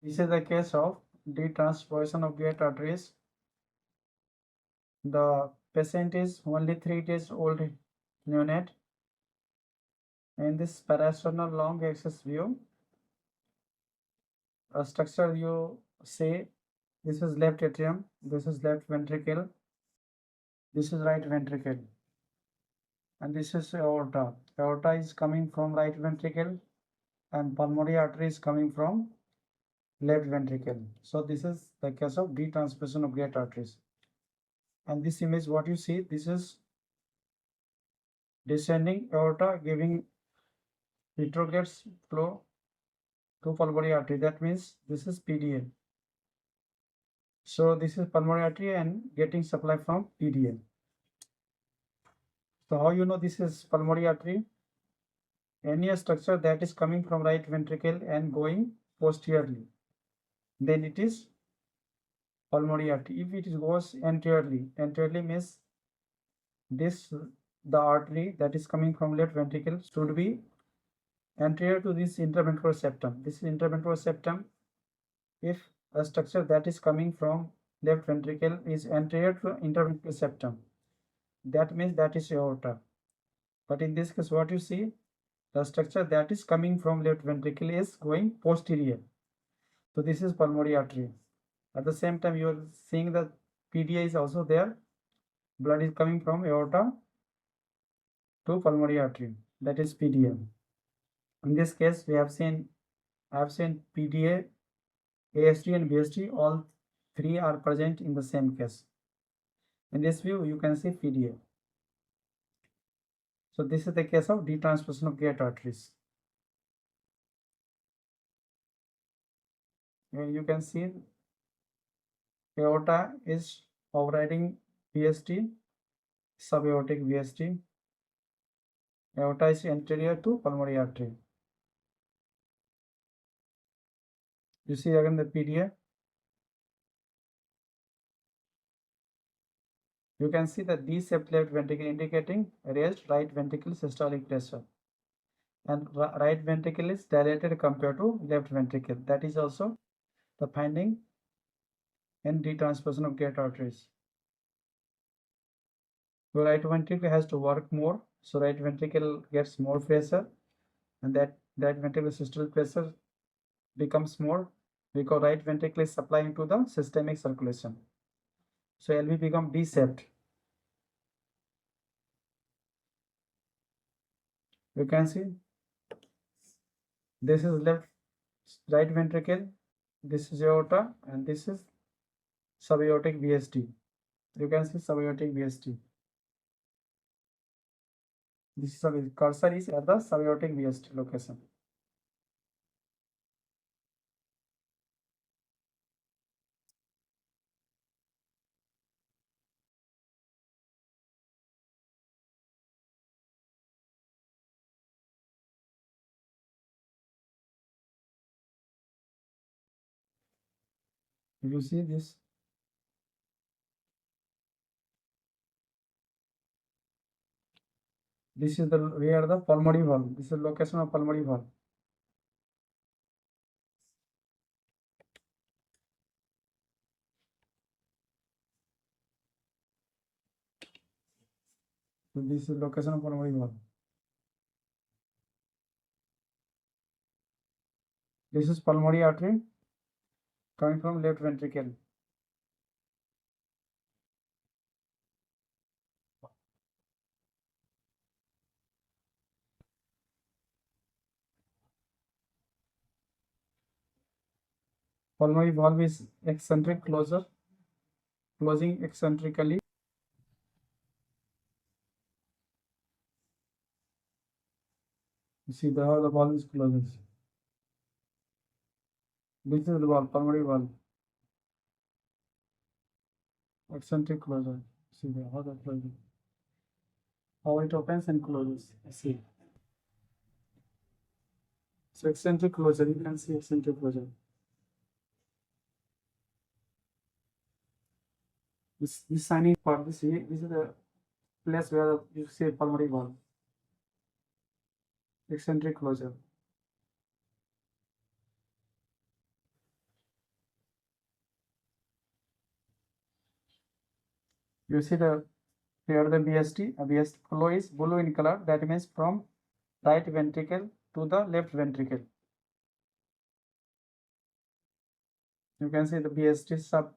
This is the case of detransposition of great arteries. The patient is only 3 days old neonate. In this parasternal long axis view, a structure you see, this is left atrium, this is left ventricle, this is right ventricle, and this is aorta. Aorta is coming from right ventricle and pulmonary artery is coming from left ventricle. So this is the case of detransposition of great arteries. And this image, what you see, this is descending aorta giving retrograde flow to pulmonary artery. That means this is PDA. So this is pulmonary artery and getting supply from PDA. So how you know this is pulmonary artery? Any structure that is coming from right ventricle and going posteriorly, then it is pulmonary artery. If it goes anteriorly means this the artery that is coming from left ventricle should be anterior to this interventricular septum. This is interventricular septum. If a structure that is coming from left ventricle is anterior to interventricular septum, that means that is aorta. But in this case, what you see, the structure that is coming from left ventricle is going posterior. So this is pulmonary artery. At the same time, you are seeing that PDA is also there. Blood is coming from aorta to pulmonary artery. That is PDA. In this case, I have seen PDA, ASD and VSD. All three are present in the same case. In this view, you can see PDA. So this is the case of detransposition of great arteries. And you can see aorta is overriding VSD, subaortic VSD. Aorta is anterior to pulmonary artery. You see again the PDA. You can see the D-shaped left ventricle indicating raised right ventricle systolic pressure. And right ventricle is dilated compared to left ventricle. That is also the finding in detransposition of great arteries. So right ventricle has to work more. So right ventricle gets more pressure, and that ventricular systolic pressure becomes more because right ventricle is supplying to the systemic circulation. So LV become D-shaped. You can see this is right ventricle, this is aorta, and this is subaortic VSD. You can see subaortic VSD. This is the cursor is at the subaortic VSD location. If you see this, this is the where the pulmonary valve. This is the location of pulmonary valve. So this is location of pulmonary valve. This is pulmonary artery coming from left ventricle. Pulmonary valve is eccentric closure, closing eccentrically. You see how the valve is closes. This is the valve, pulmonary valve. Eccentric closure. See how that closes. How it opens and closes. See. So eccentric closure, you can see eccentric closure. This signing part, this is the place where you see pulmonary valve. Eccentric closure. You see the here the VSD, VSD flow is blue in color. That means from right ventricle to the left ventricle. You can see the VSD sub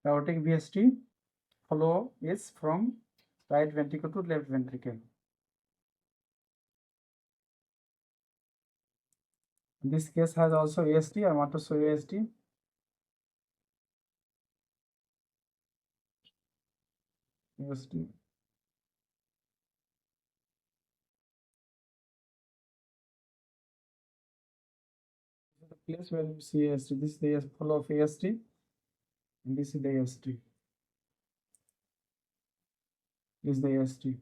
aortic VSD flow is from right ventricle to left ventricle. This case has also ASD. I want to show you ASD. ASD. The place where you see ASD. This is the flow of ASD. And this is the ASD. This is the ASD.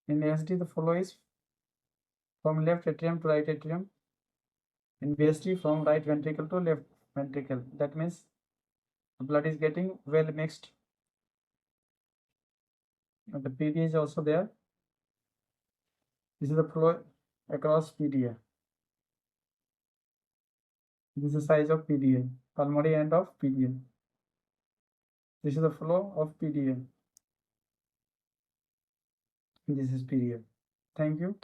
In ASD, the flow is from left atrium to right atrium. In VSD, from right ventricle to left ventricle. That means the blood is getting well mixed. And the PDA is also there. This is the flow across PDA. This is the size of PDA, pulmonary end of PDA. This is the flow of PDA. This is PDA. Thank you.